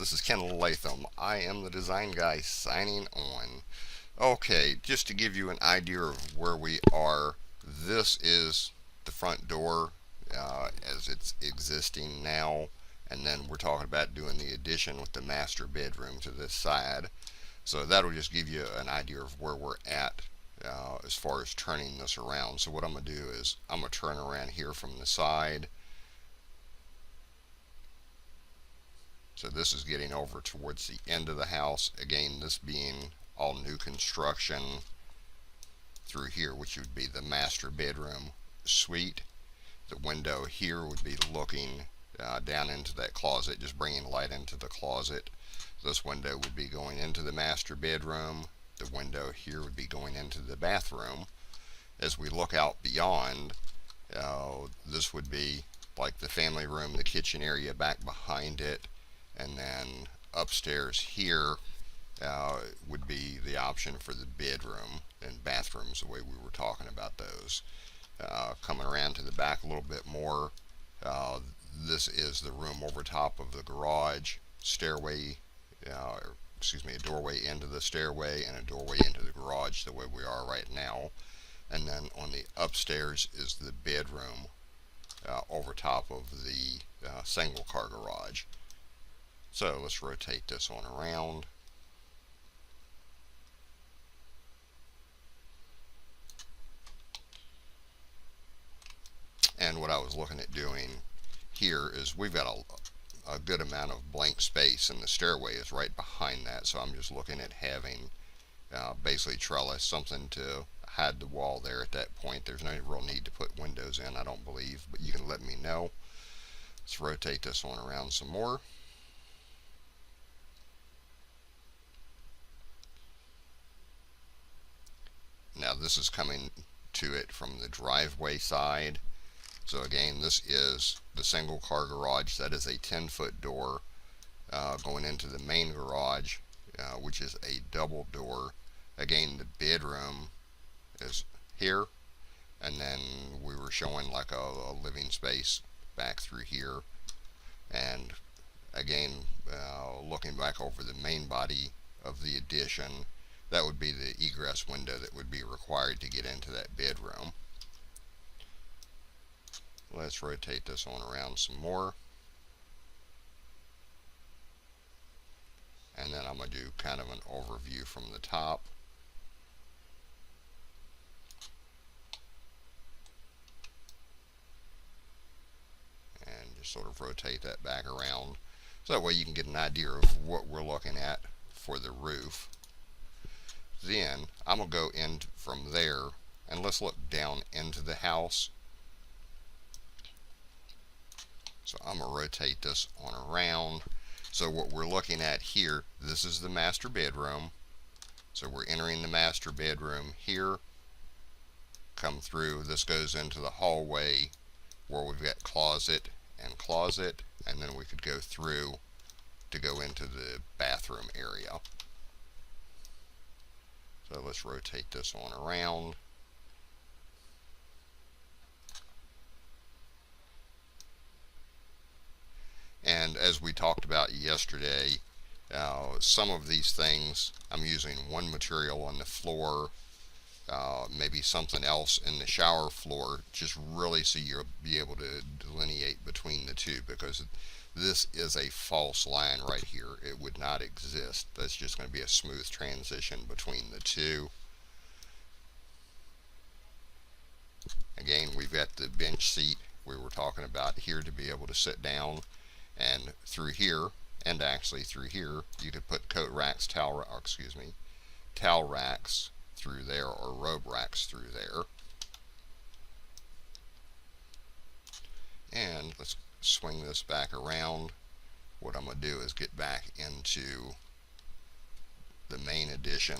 this is Ken Latham. I am the design guy signing on. Okay, just to give you an idea of where we are, this is the front door as it's existing now, and then we're talking about doing the addition with the master bedroom to this side. So that'll just give you an idea of where we're at as far as turning this around. So what I'm going to do is I'm going to turn around here from the side. So this is getting over towards the end of the house. Again, this being all new construction through here, which would be the master bedroom suite. The window here would be looking down into that closet, just bringing light into the closet. This window would be going into the master bedroom. The window here would be going into the bathroom. As we look out beyond, this would be like the family room, the kitchen area back behind it, and then upstairs here would be the option for the bedroom and bathrooms, the way we were talking about those. Coming around to the back a little bit more, this is the room over top of the garage, stairway, a doorway into the stairway and a doorway into the garage, the way we are right now. And then on the upstairs is the bedroom over top of the single car garage. So let's rotate this on around. And what I was looking at doing here is we've got a good amount of blank space, and the stairway is right behind that. So I'm just looking at having basically trellis, something to hide the wall there at that point. There's no real need to put windows in, I don't believe, but you can let me know. Let's rotate this one around some more. Now this is coming to it from the driveway side. So again, this is the single car garage. That is a 10-foot door going into the main garage, which is a double door. Again, the bedroom is here, and then we were showing like a living space back through here. And again, looking back over the main body of the addition, that would be the egress window that would be required to get into that bedroom. Let's rotate this on around some more. And then I'm going to do kind of an overview from the top. And just sort of rotate that back around. So that way you can get an idea of what we're looking at for the roof. Then I'm going to go in from there, and let's look down into the house. So I'm going to rotate this on around. So what we're looking at here, this is the master bedroom. So we're entering the master bedroom here. Come through, this goes into the hallway where we've got closet, and then we could go through to go into the bathroom area. So let's rotate this on around. And as we talked about yesterday, some of these things I'm using one material on the floor, maybe something else in the shower floor, just really so you'll be able to delineate between the two, because this is a false line right here. It would not exist. That's just going to be a smooth transition between the two. Again, we've got the bench seat we were talking about here to be able to sit down, and through here, and actually through here, you could put coat racks, towel racks through there, or robe racks through there. And let's swing this back around. What I'm going to do is get back into the main addition.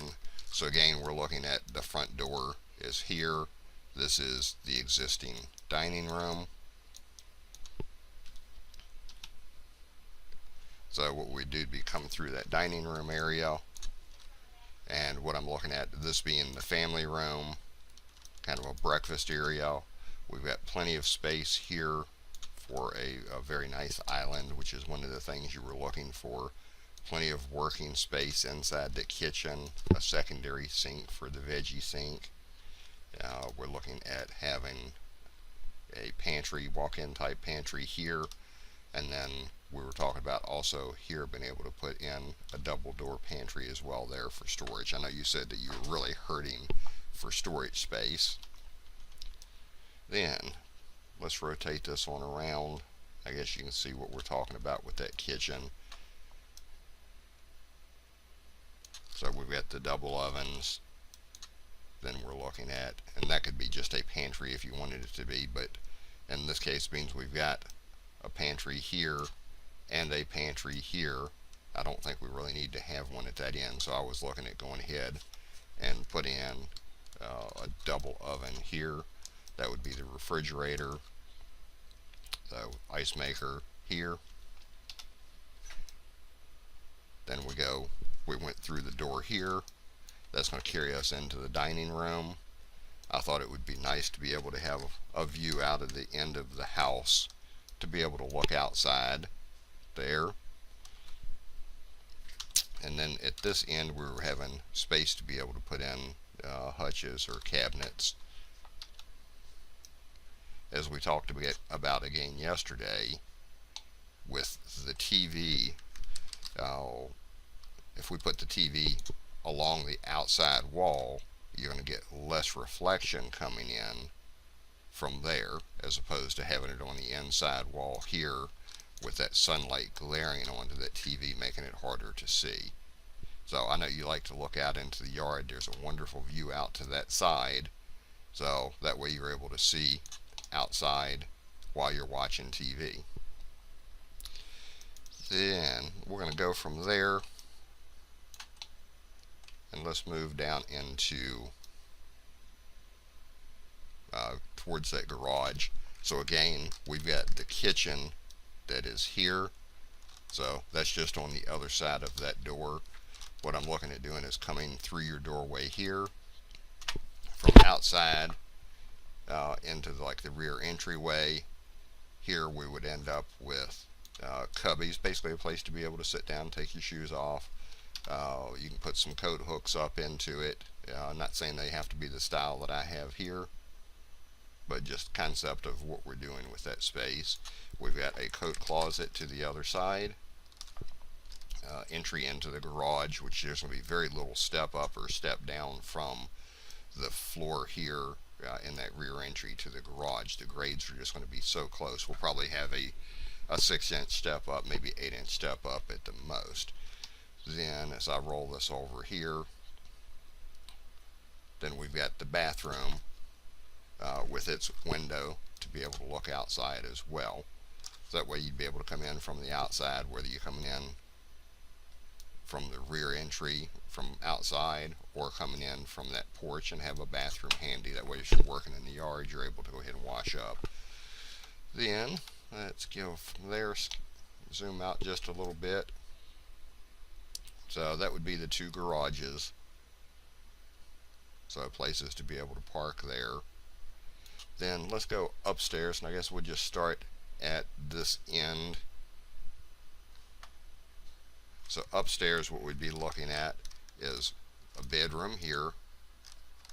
So again, we're looking at the front door is here. This is the existing dining room. So what we do would be come through that dining room area, and what I'm looking at, this being the family room, kind of a breakfast area. We've got plenty of space here for a very nice island, which is one of the things you were looking for plenty of working space inside the kitchen, a secondary sink for the veggie sink. We're looking at having a pantry, walk-in type pantry here, and then we were talking about also here being able to put in a double door pantry as well there for storage. I know you said that you were really hurting for storage space. Then let's rotate this one around. I guess you can see what we're talking about with that kitchen. So we've got the double ovens. Then we're looking at, and that could be just a pantry if you wanted it to be, but in this case means we've got a pantry here and a pantry here. I don't think we really need to have one at that end, so I was looking at going ahead and putting in a double oven here. That would be the refrigerator, the ice maker here. Then we went through the door here. That's going to carry us into the dining room. I thought it would be nice to be able to have a view out of the end of the house, to be able to look outside there. And then at this end we were having space to be able to put in hutches or cabinets. As we talked about again yesterday with the TV, if we put the TV along the outside wall, you're going to get less reflection coming in from there, as opposed to having it on the inside wall here with that sunlight glaring onto that TV, making it harder to see. So I know you like to look out into the yard. There's a wonderful view out to that side, so that way you're able to see outside while you're watching TV. Then we're going to go from there, and let's move down into towards that garage. So again, we've got the kitchen that is here, so that's just on the other side of that door. What I'm looking at doing is coming through your doorway here from outside into like the rear entryway. Here we would end up with cubbies, basically a place to be able to sit down, take your shoes off. You can put some coat hooks up into it. I'm not saying they have to be the style that I have here, but just concept of what we're doing with that space. We've got a coat closet to the other side. Entry into the garage, which there's going to be very little step up or step down from the floor here in that rear entry to the garage. The grades are just going to be so close. We'll probably have a 6-inch step up, maybe 8-inch step up at the most. Then as I roll this over here, then we've got the bathroom with its window to be able to look outside as well. So that way you'd be able to come in from the outside, whether you're coming in from the rear entry from outside or coming in from that porch, and have a bathroom handy. That way if you're working in the yard, you're able to go ahead and wash up. Then let's go from there, zoom out just a little bit. So that would be the two garages, so places to be able to park there. Then let's go upstairs, and I guess we'll just start at this end. So upstairs, what we'd be looking at is a bedroom here,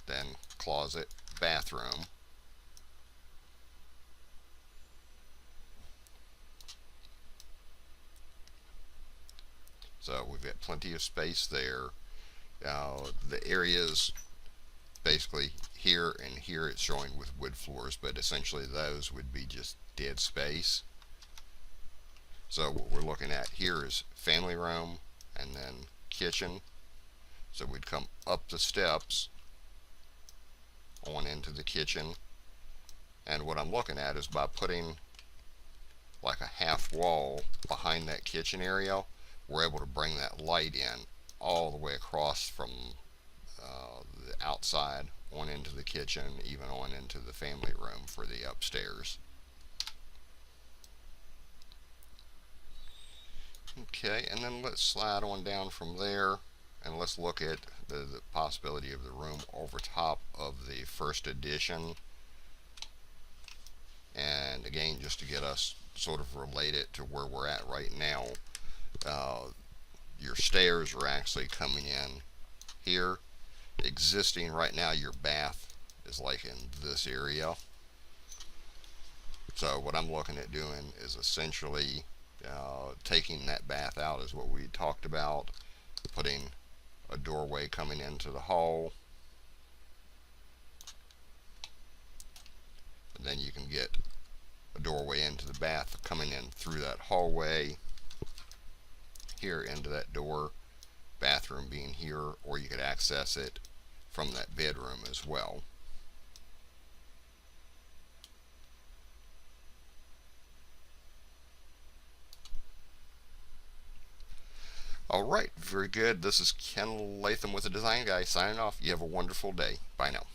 then closet, bathroom. So we've got plenty of space there. The areas basically here and here it's showing with wood floors, but essentially those would be just dead space. So what we're looking at here is family room and then kitchen. So we'd come up the steps on into the kitchen, and what I'm looking at is by putting like a half wall behind that kitchen area, we're able to bring that light in all the way across from the outside on into the kitchen, even on into the family room for the upstairs. Okay, and then let's slide on down from there, and let's look at the possibility of the room over top of the first addition. And again, just to get us sort of related to where we're at right now, your stairs are actually coming in here. Existing right now, your bath is like in this area. So what I'm looking at doing is essentially taking that bath out, is what we talked about, putting a doorway coming into the hall, and then you can get a doorway into the bath coming in through that hallway here into that door, bathroom being here, or you could access it from that bedroom as well. Alright, very good. This is Ken Latham with the Design Guy signing off. You have a wonderful day. Bye now.